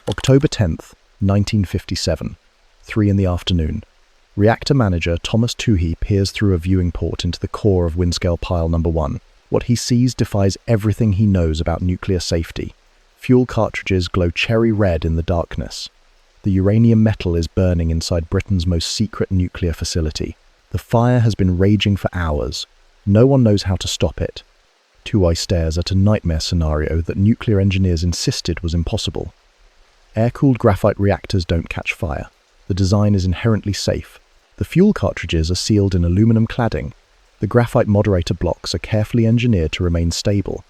October 10th, 1957, 3 in the afternoon. Reactor manager Thomas Toohey peers through a viewing port into the core of Windscale pile number 1. What he sees defies everything he knows about nuclear safety. Fuel cartridges glow cherry red in the darkness. The uranium metal is burning inside Britain's most secret nuclear facility. The fire has been raging for hours. No one knows how to stop it. Toohey stares at a nightmare scenario that nuclear engineers insisted was impossible. Air-cooled graphite reactors don't catch fire. The design is inherently safe. The fuel cartridges are sealed in aluminum cladding. The graphite moderator blocks are carefully engineered to remain stable.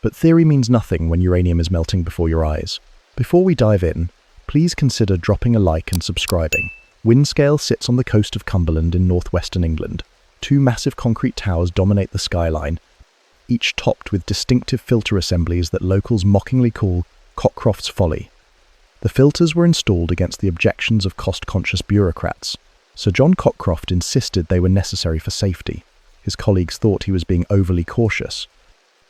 But theory means nothing when uranium is melting before your eyes. Before we dive in, please consider dropping a like and subscribing. Windscale sits on the coast of Cumberland in northwestern England. 2 massive concrete towers dominate the skyline, each topped with distinctive filter assemblies that locals mockingly call Cockcroft's Folly. The filters were installed against the objections of cost-conscious bureaucrats. Sir John Cockcroft insisted they were necessary for safety. His colleagues thought he was being overly cautious.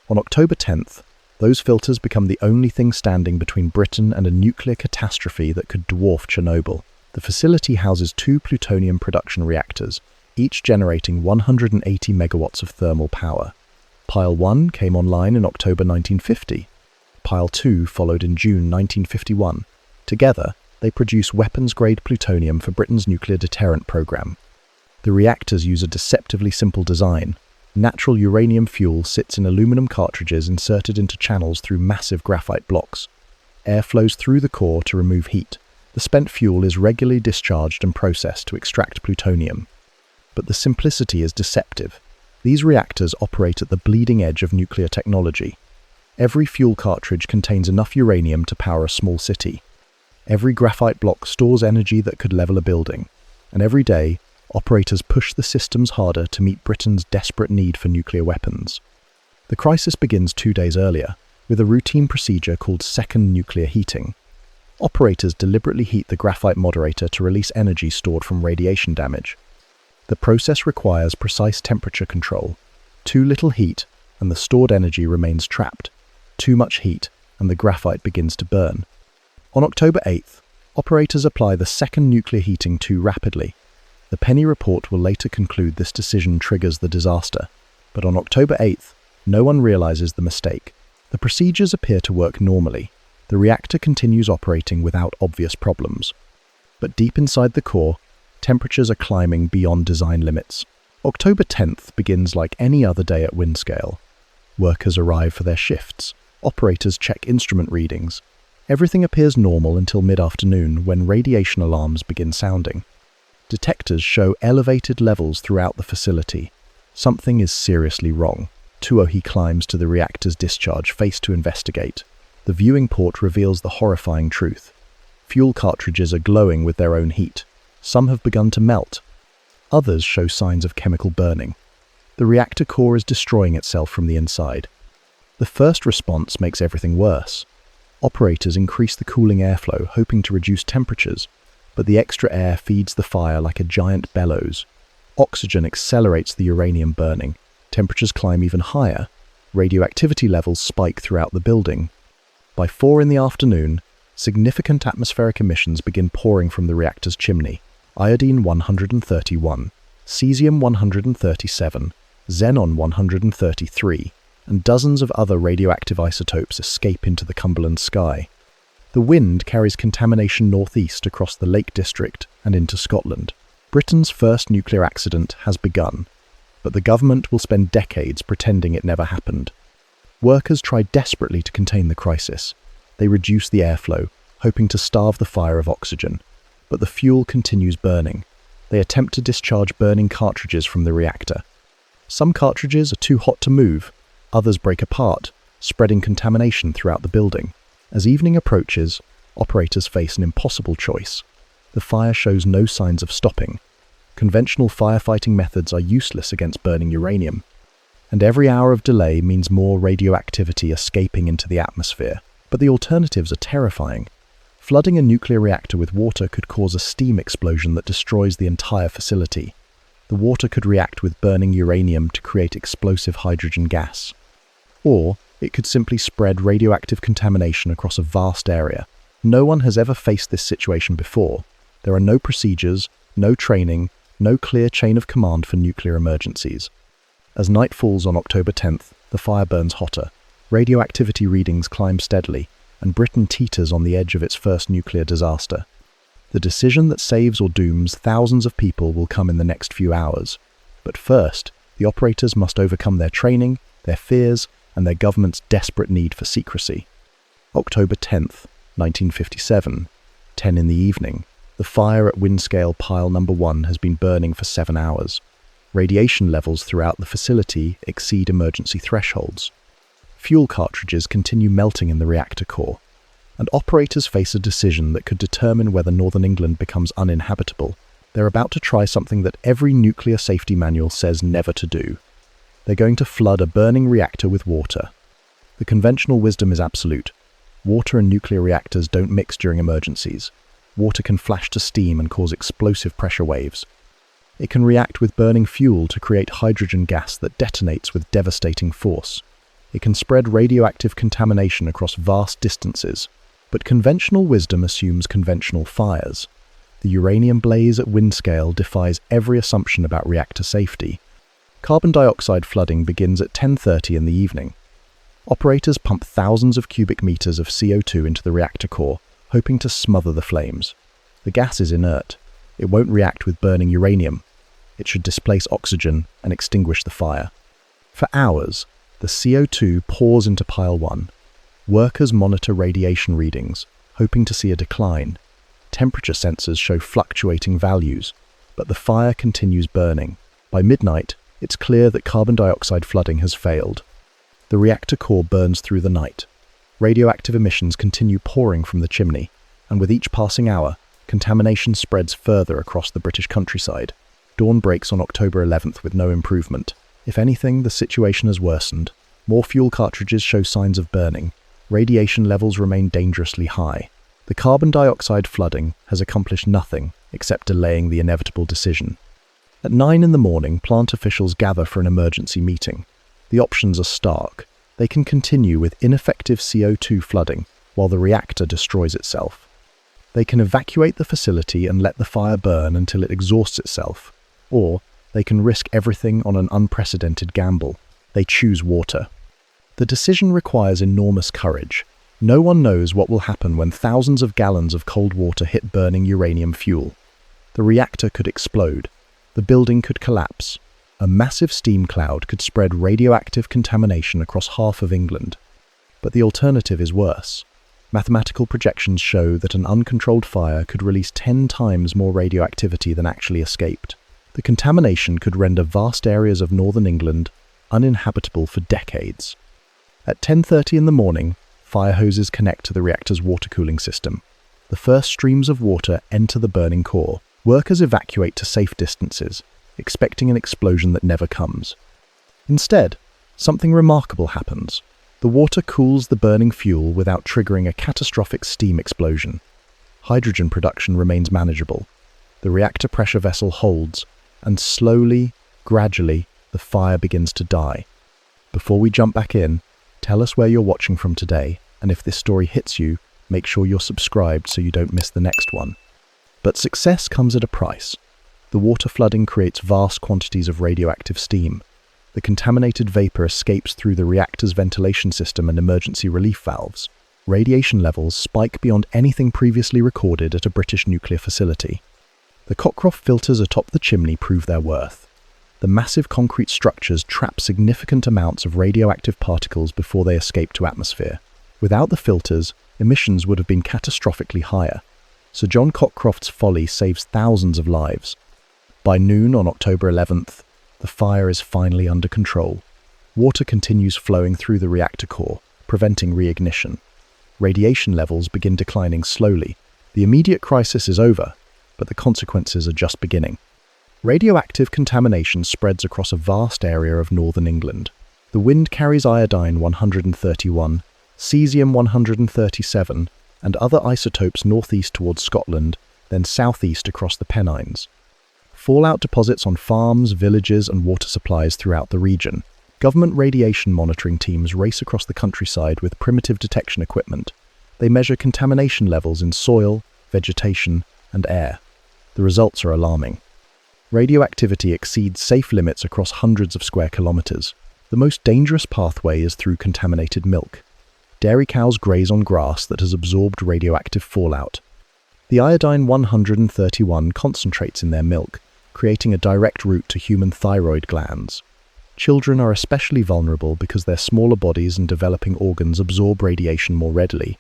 On October 10th, those filters become the only thing standing between Britain and a nuclear catastrophe that could dwarf Chernobyl. The facility houses 2 plutonium production reactors, each generating 180 megawatts of thermal power. Pile 1 came online in October 1950. Pile 2 followed in June 1951. Together, they produce weapons-grade plutonium for Britain's nuclear deterrent program. The reactors use a deceptively simple design. Natural uranium fuel sits in aluminum cartridges inserted into channels through massive graphite blocks. Air flows through the core to remove heat. The spent fuel is regularly discharged and processed to extract plutonium. But the simplicity is deceptive. These reactors operate at the bleeding edge of nuclear technology. Every fuel cartridge contains enough uranium to power a small city. Every graphite block stores energy that could level a building. And every day, operators push the systems harder to meet Britain's desperate need for nuclear weapons. The crisis begins 2 days earlier, with a routine procedure called second nuclear heating. Operators deliberately heat the graphite moderator to release energy stored from radiation damage. The process requires precise temperature control. Too little heat, and the stored energy remains trapped. Too much heat, and the graphite begins to burn. On October 8th, operators apply the second nuclear heating too rapidly. The Penny report will later conclude this decision triggers the disaster. But on October 8th, no one realizes the mistake. The procedures appear to work normally. The reactor continues operating without obvious problems. But deep inside the core, temperatures are climbing beyond design limits. October 10th begins like any other day at Windscale. Workers arrive for their shifts. Operators check instrument readings. Everything appears normal until mid-afternoon when radiation alarms begin sounding. Detectors show elevated levels throughout the facility. Something is seriously wrong. Toohey climbs to the reactor's discharge face to investigate. The viewing port reveals the horrifying truth. Fuel cartridges are glowing with their own heat. Some have begun to melt. Others show signs of chemical burning. The reactor core is destroying itself from the inside. The first response makes everything worse. Operators increase the cooling airflow, hoping to reduce temperatures, but the extra air feeds the fire like a giant bellows. Oxygen accelerates the uranium burning. Temperatures climb even higher. Radioactivity levels spike throughout the building. By 4 in the afternoon, significant atmospheric emissions begin pouring from the reactor's chimney. Iodine 131, cesium 137, xenon 133, and dozens of other radioactive isotopes escape into the Cumberland sky. The wind carries contamination northeast across the Lake District and into Scotland. Britain's first nuclear accident has begun, but the government will spend decades pretending it never happened. Workers try desperately to contain the crisis. They reduce the airflow, hoping to starve the fire of oxygen. But the fuel continues burning. They attempt to discharge burning cartridges from the reactor. Some cartridges are too hot to move. Others break apart, spreading contamination throughout the building. As evening approaches, operators face an impossible choice. The fire shows no signs of stopping. Conventional firefighting methods are useless against burning uranium. And every hour of delay means more radioactivity escaping into the atmosphere. But the alternatives are terrifying. Flooding a nuclear reactor with water could cause a steam explosion that destroys the entire facility. The water could react with burning uranium to create explosive hydrogen gas. Or it could simply spread radioactive contamination across a vast area. No one has ever faced this situation before. There are no procedures, no training, no clear chain of command for nuclear emergencies. As night falls on October 10th, the fire burns hotter. Radioactivity readings climb steadily, and Britain teeters on the edge of its first nuclear disaster. The decision that saves or dooms thousands of people will come in the next few hours. But first, the operators must overcome their training, their fears, and their government's desperate need for secrecy. October 10th, 1957, 10 in the evening. The fire at Windscale pile number 1 has been burning for 7 hours. Radiation levels throughout the facility exceed emergency thresholds. Fuel cartridges continue melting in the reactor core, and operators face a decision that could determine whether northern England becomes uninhabitable. They're about to try something that every nuclear safety manual says never to do. They're going to flood a burning reactor with water. The conventional wisdom is absolute. Water and nuclear reactors don't mix during emergencies. Water can flash to steam and cause explosive pressure waves. It can react with burning fuel to create hydrogen gas that detonates with devastating force. It can spread radioactive contamination across vast distances. But conventional wisdom assumes conventional fires. The uranium blaze at Windscale defies every assumption about reactor safety. Carbon dioxide flooding begins at 10:30 in the evening. Operators pump thousands of cubic meters of CO2 into the reactor core, hoping to smother the flames. The gas is inert. It won't react with burning uranium. It should displace oxygen and extinguish the fire. For hours, the CO2 pours into pile 1. Workers monitor radiation readings, hoping to see a decline. Temperature sensors show fluctuating values, but the fire continues burning. By midnight, it's clear that carbon dioxide flooding has failed. The reactor core burns through the night. Radioactive emissions continue pouring from the chimney, and with each passing hour, contamination spreads further across the British countryside. Dawn breaks on October 11th with no improvement. If anything, the situation has worsened. More fuel cartridges show signs of burning. Radiation levels remain dangerously high. The carbon dioxide flooding has accomplished nothing except delaying the inevitable decision. At 9 in the morning, plant officials gather for an emergency meeting. The options are stark. They can continue with ineffective CO2 flooding while the reactor destroys itself. They can evacuate the facility and let the fire burn until it exhausts itself. Or they can risk everything on an unprecedented gamble. They choose water. The decision requires enormous courage. No one knows what will happen when thousands of gallons of cold water hit burning uranium fuel. The reactor could explode. The building could collapse. A massive steam cloud could spread radioactive contamination across half of England. But the alternative is worse. Mathematical projections show that an uncontrolled fire could release 10 times more radioactivity than actually escaped. The contamination could render vast areas of northern England uninhabitable for decades. At 10:30 in the morning, fire hoses connect to the reactor's water cooling system. The first streams of water enter the burning core. Workers evacuate to safe distances, expecting an explosion that never comes. Instead, something remarkable happens. The water cools the burning fuel without triggering a catastrophic steam explosion. Hydrogen production remains manageable. The reactor pressure vessel holds, and slowly, gradually, the fire begins to die. Before we jump back in, tell us where you're watching from today, and if this story hits you, make sure you're subscribed so you don't miss the next one. But success comes at a price. The water flooding creates vast quantities of radioactive steam. The contaminated vapor escapes through the reactor's ventilation system and emergency relief valves. Radiation levels spike beyond anything previously recorded at a British nuclear facility. The Cockcroft filters atop the chimney prove their worth. The massive concrete structures trap significant amounts of radioactive particles before they escape to atmosphere. Without the filters, emissions would have been catastrophically higher. Sir John Cockcroft's folly saves thousands of lives. By noon on October 11th, the fire is finally under control. Water continues flowing through the reactor core, preventing reignition. Radiation levels begin declining slowly. The immediate crisis is over, but the consequences are just beginning. Radioactive contamination spreads across a vast area of northern England. The wind carries iodine 131, cesium 137, and other isotopes northeast towards Scotland, then southeast across the Pennines. Fallout deposits on farms, villages, and water supplies throughout the region. Government radiation monitoring teams race across the countryside with primitive detection equipment. They measure contamination levels in soil, vegetation, and air. The results are alarming. Radioactivity exceeds safe limits across hundreds of square kilometers. The most dangerous pathway is through contaminated milk. Dairy cows graze on grass that has absorbed radioactive fallout. The iodine 131 concentrates in their milk, creating a direct route to human thyroid glands. Children are especially vulnerable because their smaller bodies and developing organs absorb radiation more readily.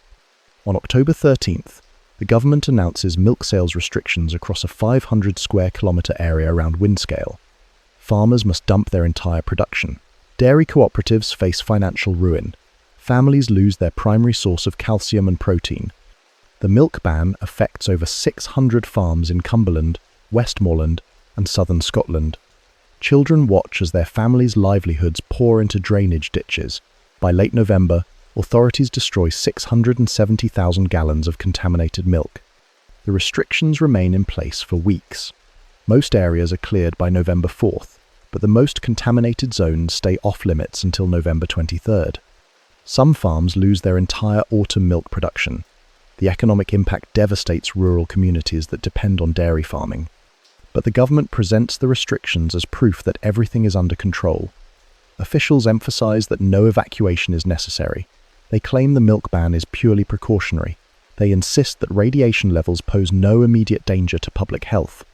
On October 13th, the government announces milk sales restrictions across a 500 square kilometre area around Windscale. Farmers must dump their entire production. Dairy cooperatives face financial ruin. Families lose their primary source of calcium and protein. The milk ban affects over 600 farms in Cumberland, Westmoreland, and southern Scotland. Children watch as their families' livelihoods pour into drainage ditches. By late November, authorities destroy 670,000 gallons of contaminated milk. The restrictions remain in place for weeks. Most areas are cleared by November 4th, but the most contaminated zones stay off-limits until November 23rd. Some farms lose their entire autumn milk production. The economic impact devastates rural communities that depend on dairy farming. But the government presents the restrictions as proof that everything is under control. Officials emphasize that no evacuation is necessary. They claim the milk ban is purely precautionary. They insist that radiation levels pose no immediate danger to public health.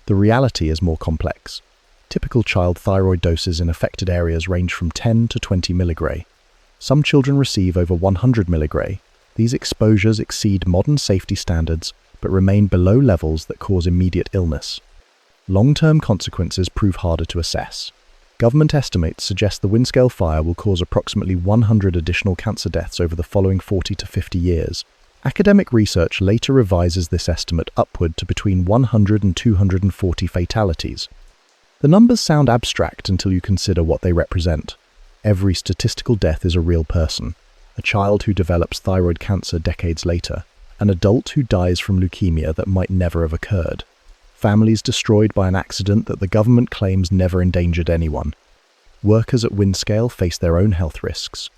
The reality is more complex. Typical child thyroid doses in affected areas range from 10 to 20 milligray. Some children receive over 100 milligray. These exposures exceed modern safety standards, but remain below levels that cause immediate illness. Long-term consequences prove harder to assess. Government estimates suggest the Windscale fire will cause approximately 100 additional cancer deaths over the following 40 to 50 years. Academic research later revises this estimate upward to between 100 and 240 fatalities. The numbers sound abstract until you consider what they represent. Every statistical death is a real person. A child who develops thyroid cancer decades later. An adult who dies from leukemia that might never have occurred. Families destroyed by an accident that the government claims never endangered anyone. Workers at Windscale face their own health risks.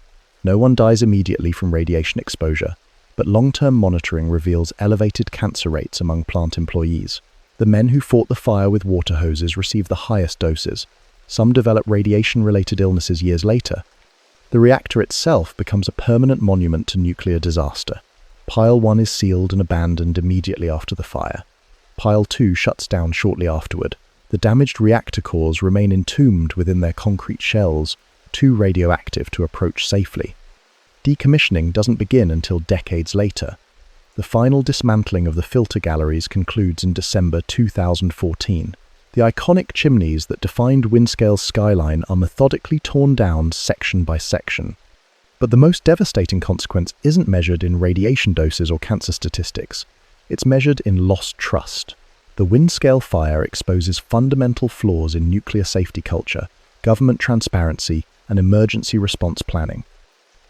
No one dies immediately from radiation exposure, but long-term monitoring reveals elevated cancer rates among plant employees. The men who fought the fire with water hoses receive the highest doses. Some develop radiation-related illnesses years later. The reactor itself becomes a permanent monument to nuclear disaster. Pile 1 is sealed and abandoned immediately after the fire. Pile 2 shuts down shortly afterward. The damaged reactor cores remain entombed within their concrete shells, too radioactive to approach safely. Decommissioning doesn't begin until decades later. The final dismantling of the filter galleries concludes in December 2014. The iconic chimneys that defined Windscale's skyline are methodically torn down section by section. But the most devastating consequence isn't measured in radiation doses or cancer statistics. It's measured in lost trust. The Windscale fire exposes fundamental flaws in nuclear safety culture, government transparency, and emergency response planning.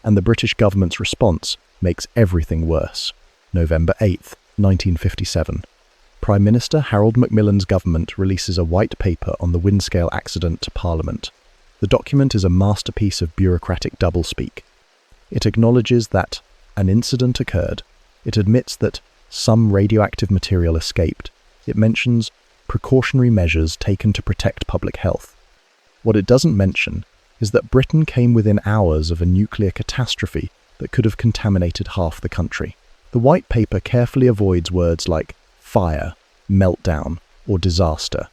And the British government's response makes everything worse. November 8, 1957. Prime Minister Harold Macmillan's government releases a white paper on the Windscale accident to Parliament. The document is a masterpiece of bureaucratic doublespeak. It acknowledges that an incident occurred. It admits that some radioactive material escaped. It mentions precautionary measures taken to protect public health. What it doesn't mention is that Britain came within hours of a nuclear catastrophe that could have contaminated half the country. The white paper carefully avoids words like fire, meltdown, or disaster.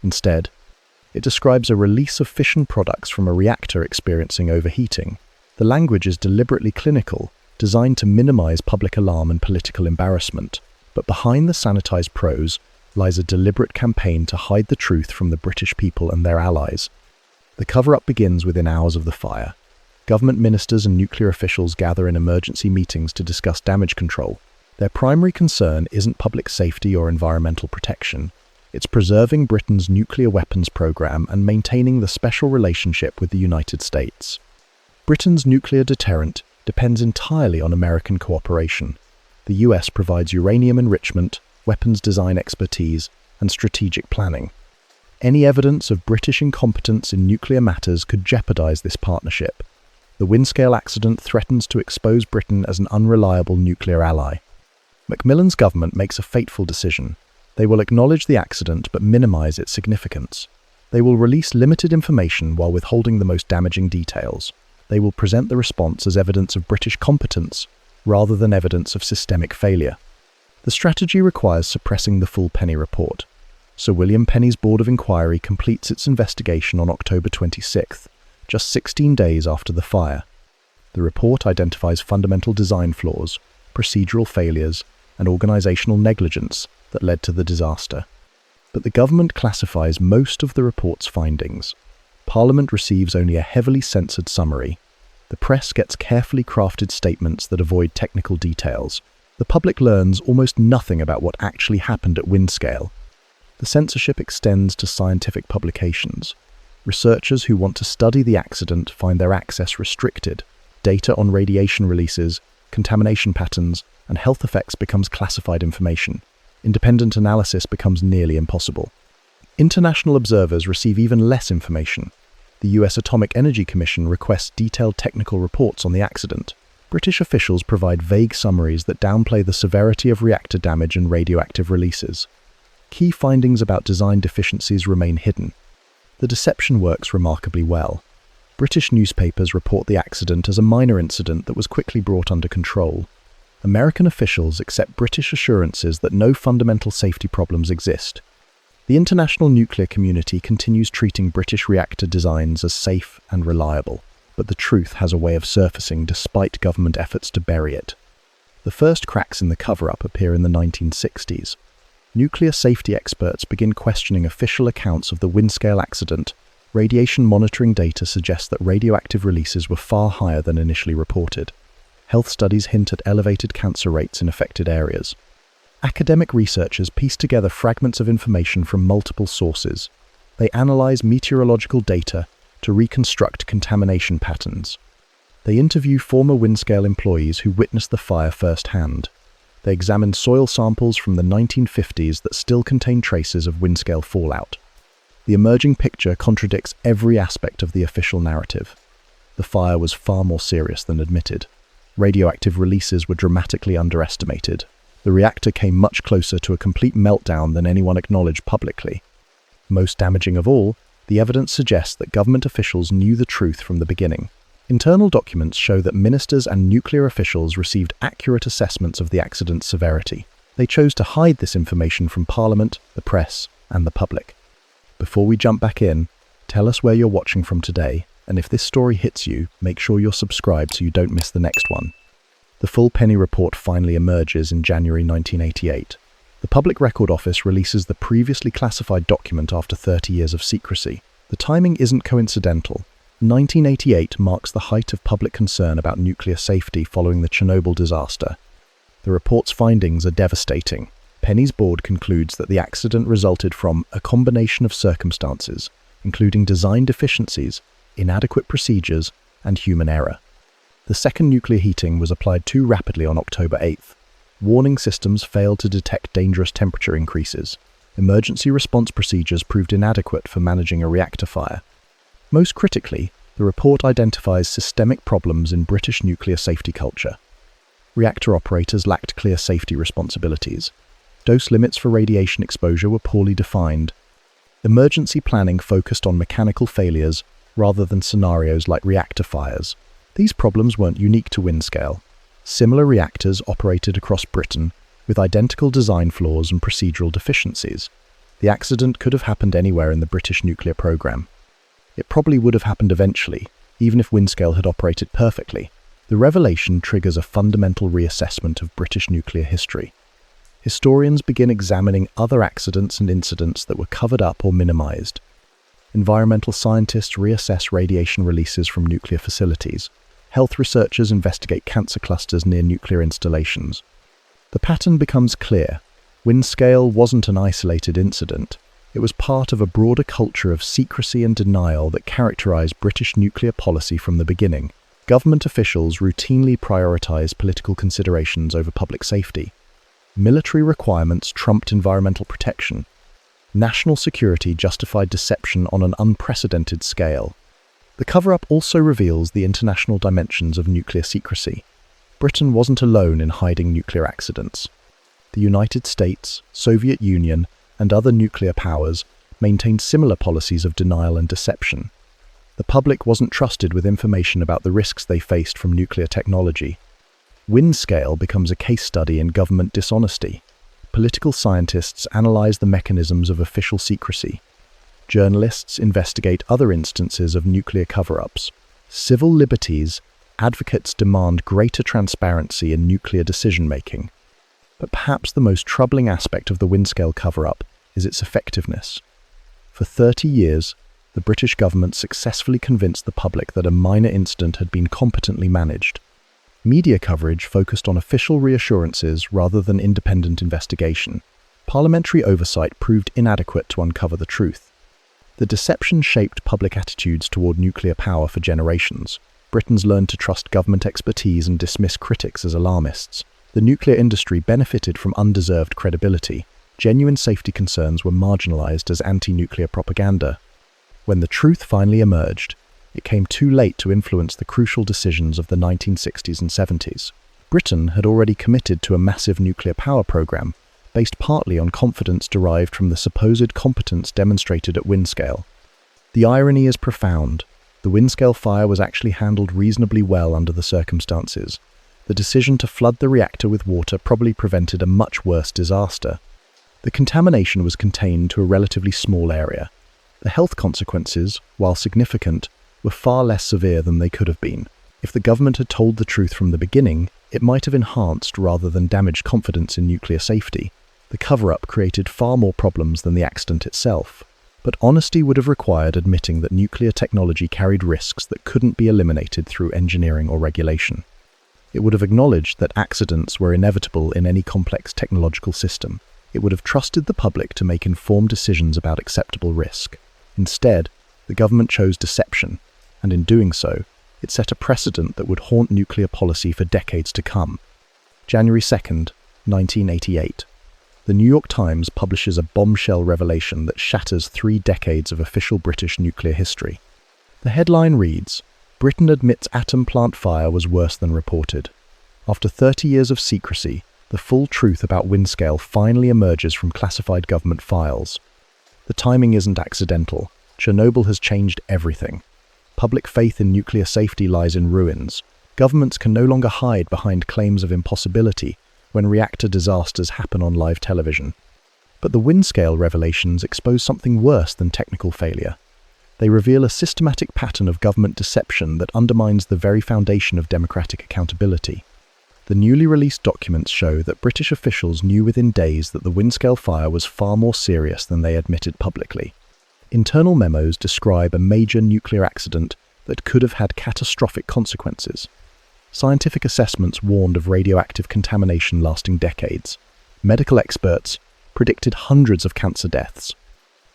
Instead, it describes a release of fission products from a reactor experiencing overheating. The language is deliberately clinical, designed to minimize public alarm and political embarrassment. But behind the sanitized prose lies a deliberate campaign to hide the truth from the British people and their allies. The cover-up begins within hours of the fire. Government ministers and nuclear officials gather in emergency meetings to discuss damage control. Their primary concern isn't public safety or environmental protection. It's preserving Britain's nuclear weapons program and maintaining the special relationship with the United States. Britain's nuclear deterrent depends entirely on American cooperation. The US provides uranium enrichment, weapons design expertise, and strategic planning. Any evidence of British incompetence in nuclear matters could jeopardize this partnership. The Windscale accident threatens to expose Britain as an unreliable nuclear ally. Macmillan's government makes a fateful decision. They will acknowledge the accident but minimize its significance. They will release limited information while withholding the most damaging details. They will present the response as evidence of British competence rather than evidence of systemic failure. The strategy requires suppressing the full Penny report. Sir William Penny's Board of Inquiry completes its investigation on October 26th, just 16 days after the fire. The report identifies fundamental design flaws, procedural failures, and organisational negligence that led to the disaster. But the government classifies most of the report's findings. Parliament receives only a heavily censored summary. The press gets carefully crafted statements that avoid technical details. The public learns almost nothing about what actually happened at Windscale. The censorship extends to scientific publications. Researchers who want to study the accident find their access restricted. Data on radiation releases, contamination patterns, and health effects becomes classified information. Independent analysis becomes nearly impossible. International observers receive even less information. The US Atomic Energy Commission requests detailed technical reports on the accident. British officials provide vague summaries that downplay the severity of reactor damage and radioactive releases. Key findings about design deficiencies remain hidden. The deception works remarkably well. British newspapers report the accident as a minor incident that was quickly brought under control. American officials accept British assurances that no fundamental safety problems exist. The international nuclear community continues treating British reactor designs as safe and reliable, but the truth has a way of surfacing despite government efforts to bury it. The first cracks in the cover-up appear in the 1960s. Nuclear safety experts begin questioning official accounts of the Windscale accident. Radiation monitoring data suggests that radioactive releases were far higher than initially reported. Health studies hint at elevated cancer rates in affected areas. Academic researchers piece together fragments of information from multiple sources. They analyze meteorological data to reconstruct contamination patterns. They interview former Windscale employees who witnessed the fire firsthand. They examine soil samples from the 1950s that still contain traces of Windscale fallout. The emerging picture contradicts every aspect of the official narrative. The fire was far more serious than admitted. Radioactive releases were dramatically underestimated. The reactor came much closer to a complete meltdown than anyone acknowledged publicly. Most damaging of all, the evidence suggests that government officials knew the truth from the beginning. Internal documents show that ministers and nuclear officials received accurate assessments of the accident's severity. They chose to hide this information from Parliament, the press, and the public. Before we jump back in, tell us where you're watching from today, and if this story hits you, make sure you're subscribed so you don't miss the next one. The full Penny report finally emerges in January 1988. The Public Record Office releases the previously classified document after 30 years of secrecy. The timing isn't coincidental. 1988 marks the height of public concern about nuclear safety following the Chernobyl disaster. The report's findings are devastating. Penny's board concludes that the accident resulted from a combination of circumstances, including design deficiencies, inadequate procedures, and human error. The second nuclear heating was applied too rapidly on October 8th. Warning systems failed to detect dangerous temperature increases. Emergency response procedures proved inadequate for managing a reactor fire. Most critically, the report identifies systemic problems in British nuclear safety culture. Reactor operators lacked clear safety responsibilities. Dose limits for radiation exposure were poorly defined. Emergency planning focused on mechanical failures rather than scenarios like reactor fires. These problems weren't unique to Windscale. Similar reactors operated across Britain with identical design flaws and procedural deficiencies. The accident could have happened anywhere in the British nuclear program. It probably would have happened eventually, even if Windscale had operated perfectly. The revelation triggers a fundamental reassessment of British nuclear history. Historians begin examining other accidents and incidents that were covered up or minimized. Environmental scientists reassess radiation releases from nuclear facilities. Health researchers investigate cancer clusters near nuclear installations. The pattern becomes clear. Windscale wasn't an isolated incident. It was part of a broader culture of secrecy and denial that characterized British nuclear policy from the beginning. Government officials routinely prioritized political considerations over public safety. Military requirements trumped environmental protection. National security justified deception on an unprecedented scale. The cover-up also reveals the international dimensions of nuclear secrecy. Britain wasn't alone in hiding nuclear accidents. The United States, Soviet Union, and other nuclear powers maintained similar policies of denial and deception. The public wasn't trusted with information about the risks they faced from nuclear technology. Windscale becomes a case study in government dishonesty. Political scientists analyze the mechanisms of official secrecy. Journalists investigate other instances of nuclear cover-ups. Civil liberties advocates demand greater transparency in nuclear decision-making. But perhaps the most troubling aspect of the Windscale cover-up is its effectiveness. For 30 years, the British government successfully convinced the public that a minor incident had been competently managed. Media coverage focused on official reassurances rather than independent investigation. Parliamentary oversight proved inadequate to uncover the truth. The deception shaped public attitudes toward nuclear power for generations. Britons learned to trust government expertise and dismiss critics as alarmists. The nuclear industry benefited from undeserved credibility. Genuine safety concerns were marginalized as anti-nuclear propaganda. When the truth finally emerged, it came too late to influence the crucial decisions of the 1960s and 70s. Britain had already committed to a massive nuclear power program, based partly on confidence derived from the supposed competence demonstrated at Windscale. The irony is profound. The Windscale fire was actually handled reasonably well under the circumstances. The decision to flood the reactor with water probably prevented a much worse disaster. The contamination was contained to a relatively small area. The health consequences, while significant, were far less severe than they could have been. If the government had told the truth from the beginning, it might have enhanced rather than damaged confidence in nuclear safety. The cover-up created far more problems than the accident itself. But honesty would have required admitting that nuclear technology carried risks that couldn't be eliminated through engineering or regulation. It would have acknowledged that accidents were inevitable in any complex technological system. It would have trusted the public to make informed decisions about acceptable risk. Instead, the government chose deception, and in doing so, it set a precedent that would haunt nuclear policy for decades to come. January 2nd, 1988. The New York Times publishes a bombshell revelation that shatters 3 decades of official British nuclear history. The headline reads, "Britain admits atom plant fire was worse than reported." After 30 years of secrecy, the full truth about Windscale finally emerges from classified government files. The timing isn't accidental. Chernobyl has changed everything. Public faith in nuclear safety lies in ruins. Governments can no longer hide behind claims of impossibility when reactor disasters happen on live television. But the Windscale revelations expose something worse than technical failure. They reveal a systematic pattern of government deception that undermines the very foundation of democratic accountability. The newly released documents show that British officials knew within days that the Windscale fire was far more serious than they admitted publicly. Internal memos describe a major nuclear accident that could have had catastrophic consequences. Scientific assessments warned of radioactive contamination lasting decades. Medical experts predicted hundreds of cancer deaths.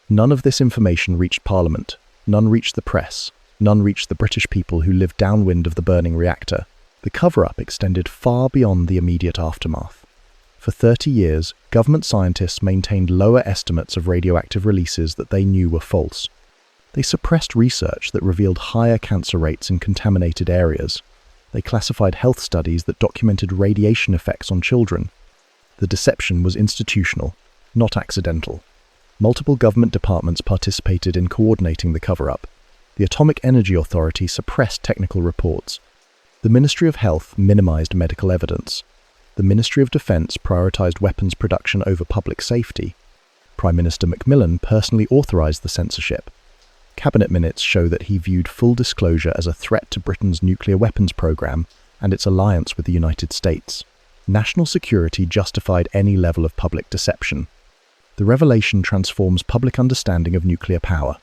None of this information reached Parliament, none reached the press, none reached the British people who lived downwind of the burning reactor. The cover-up extended far beyond the immediate aftermath. For 30 years, government scientists maintained lower estimates of radioactive releases that they knew were false. They suppressed research that revealed higher cancer rates in contaminated areas. They classified health studies that documented radiation effects on children. The deception was institutional, not accidental. Multiple government departments participated in coordinating the cover-up. The Atomic Energy Authority suppressed technical reports. The Ministry of Health minimized medical evidence. The Ministry of Defence prioritized weapons production over public safety. Prime Minister Macmillan personally authorized the censorship. Cabinet minutes show that he viewed full disclosure as a threat to Britain's nuclear weapons program and its alliance with the United States. National security justified any level of public deception. The revelation transforms public understanding of nuclear power.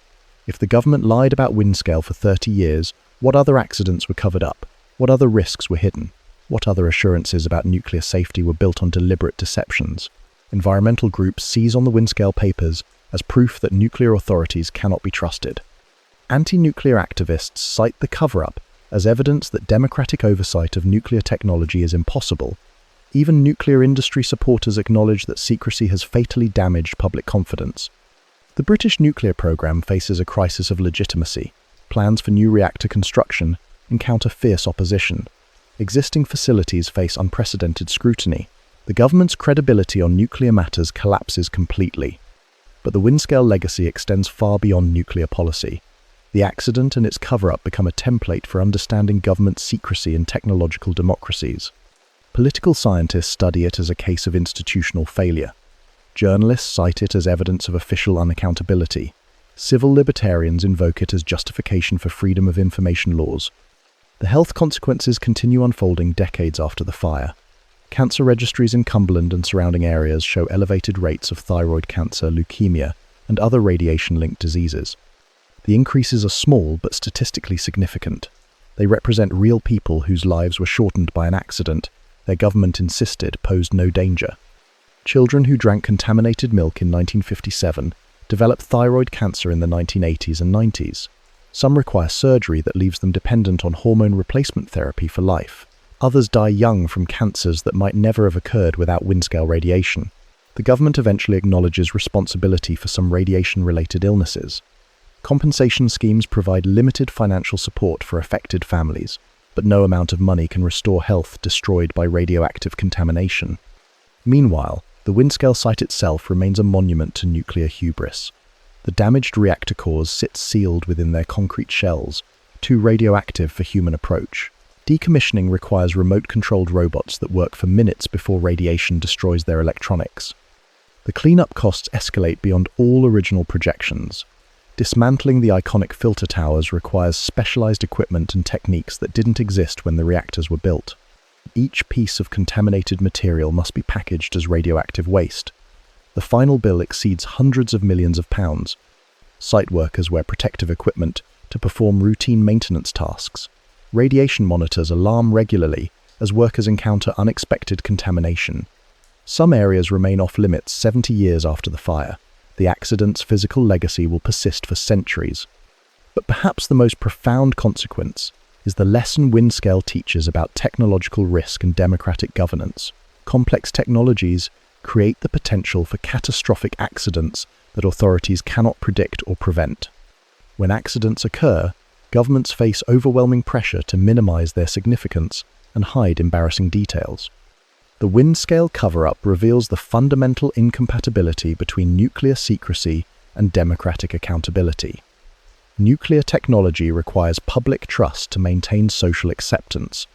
If the government lied about Windscale for 30 years, what other accidents were covered up? What other risks were hidden? What other assurances about nuclear safety were built on deliberate deceptions? Environmental groups seize on the Windscale papers as proof that nuclear authorities cannot be trusted. Anti-nuclear activists cite the cover-up as evidence that democratic oversight of nuclear technology is impossible. Even nuclear industry supporters acknowledge that secrecy has fatally damaged public confidence. The British nuclear programme faces a crisis of legitimacy. Plans for new reactor construction encounter fierce opposition. Existing facilities face unprecedented scrutiny. The government's credibility on nuclear matters collapses completely. But the Windscale legacy extends far beyond nuclear policy. The accident and its cover-up become a template for understanding government secrecy in technological democracies. Political scientists study it as a case of institutional failure. Journalists cite it as evidence of official unaccountability. Civil libertarians invoke it as justification for freedom of information laws. The health consequences continue unfolding decades after the fire. Cancer registries in Cumberland and surrounding areas show elevated rates of thyroid cancer, leukemia, and other radiation-linked diseases. The increases are small but statistically significant. They represent real people whose lives were shortened by an accident their government insisted posed no danger. Children who drank contaminated milk in 1957 developed thyroid cancer in the 1980s and 90s. Some require surgery that leaves them dependent on hormone replacement therapy for life. Others die young from cancers that might never have occurred without Windscale radiation. The government eventually acknowledges responsibility for some radiation-related illnesses. Compensation schemes provide limited financial support for affected families, but no amount of money can restore health destroyed by radioactive contamination. Meanwhile, the Windscale site itself remains a monument to nuclear hubris. The damaged reactor cores sit sealed within their concrete shells, too radioactive for human approach. Decommissioning requires remote-controlled robots that work for minutes before radiation destroys their electronics. The cleanup costs escalate beyond all original projections. Dismantling the iconic filter towers requires specialized equipment and techniques that didn't exist when the reactors were built. Each piece of contaminated material must be packaged as radioactive waste. The final bill exceeds hundreds of millions of pounds. Site workers wear protective equipment to perform routine maintenance tasks. Radiation monitors alarm regularly as workers encounter unexpected contamination. Some areas remain off-limits 70 years after the fire. The accident's physical legacy will persist for centuries. But perhaps the most profound consequence is the lesson Windscale teaches about technological risk and democratic governance. Complex technologies create the potential for catastrophic accidents that authorities cannot predict or prevent. When accidents occur, governments face overwhelming pressure to minimize their significance and hide embarrassing details. The Windscale cover-up reveals the fundamental incompatibility between nuclear secrecy and democratic accountability. Nuclear technology requires public trust to maintain social acceptance,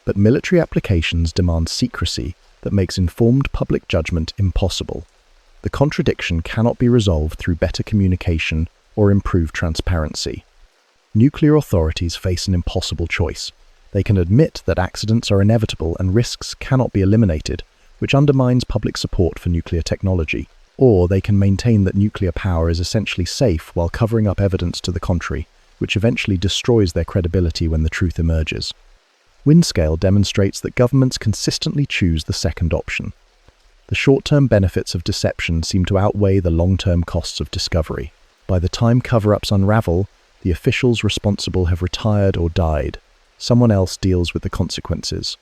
but military applications demand secrecy that makes informed public judgment impossible. The contradiction cannot be resolved through better communication or improved transparency. Nuclear authorities face an impossible choice. They can admit that accidents are inevitable and risks cannot be eliminated, which undermines public support for nuclear technology. Or they can maintain that nuclear power is essentially safe while covering up evidence to the contrary, which eventually destroys their credibility when the truth emerges. Windscale demonstrates that governments consistently choose the second option. The short-term benefits of deception seem to outweigh the long-term costs of discovery. By the time cover-ups unravel, the officials responsible have retired or died. Someone else deals with the consequences.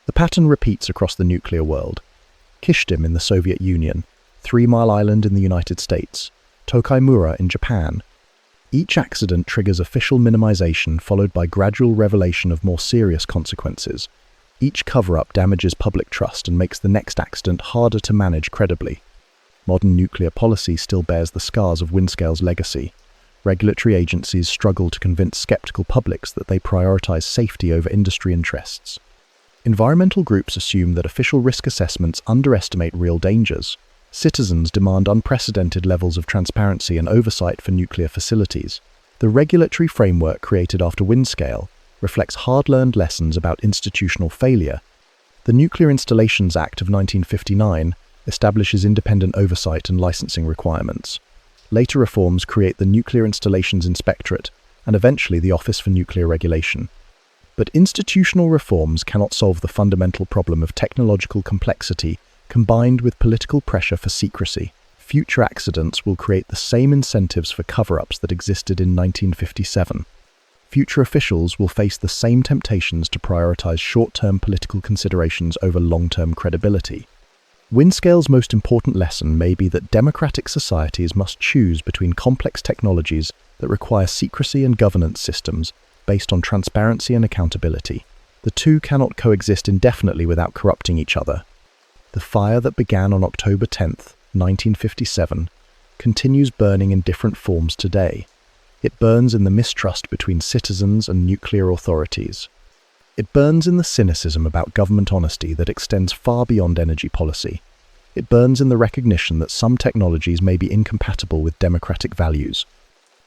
The pattern repeats across the nuclear world. Kishtim in the Soviet Union, 3 Mile Island in the United States, Tokaimura in Japan. Each accident triggers official minimization followed by gradual revelation of more serious consequences. Each cover-up damages public trust and makes the next accident harder to manage credibly. Modern nuclear policy still bears the scars of Windscale's legacy. Regulatory agencies struggle to convince skeptical publics that they prioritize safety over industry interests. Environmental groups assume that official risk assessments underestimate real dangers. Citizens demand unprecedented levels of transparency and oversight for nuclear facilities. The regulatory framework created after Windscale reflects hard-learned lessons about institutional failure. The Nuclear Installations Act of 1959 establishes independent oversight and licensing requirements. Later reforms create the Nuclear Installations Inspectorate and eventually the Office for Nuclear Regulation. But institutional reforms cannot solve the fundamental problem of technological complexity combined with political pressure for secrecy. Future accidents will create the same incentives for cover-ups that existed in 1957. Future officials will face the same temptations to prioritize short-term political considerations over long-term credibility. Windscale's most important lesson may be that democratic societies must choose between complex technologies that require secrecy and governance systems based on transparency and accountability. The two cannot coexist indefinitely without corrupting each other. The fire that began on October 10th, 1957, continues burning in different forms today. It burns in the mistrust between citizens and nuclear authorities. It burns in the cynicism about government honesty that extends far beyond energy policy. It burns in the recognition that some technologies may be incompatible with democratic values.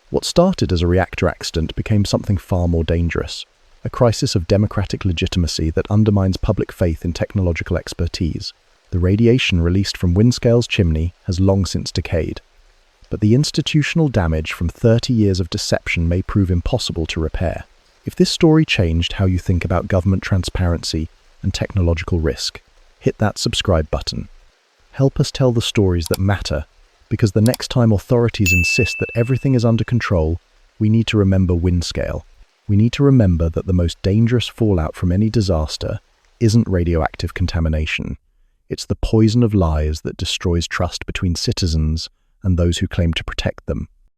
What started as a reactor accident became something far more dangerous, a crisis of democratic legitimacy that undermines public faith in technological expertise. The radiation released from Windscale's chimney has long since decayed, but the institutional damage from 30 years of deception may prove impossible to repair. If this story changed how you think about government transparency and technological risk, hit that subscribe button. Help us tell the stories that matter, because the next time authorities insist that everything is under control, we need to remember Windscale. We need to remember that the most dangerous fallout from any disaster isn't radioactive contamination. It's the poison of lies that destroys trust between citizens and those who claim to protect them.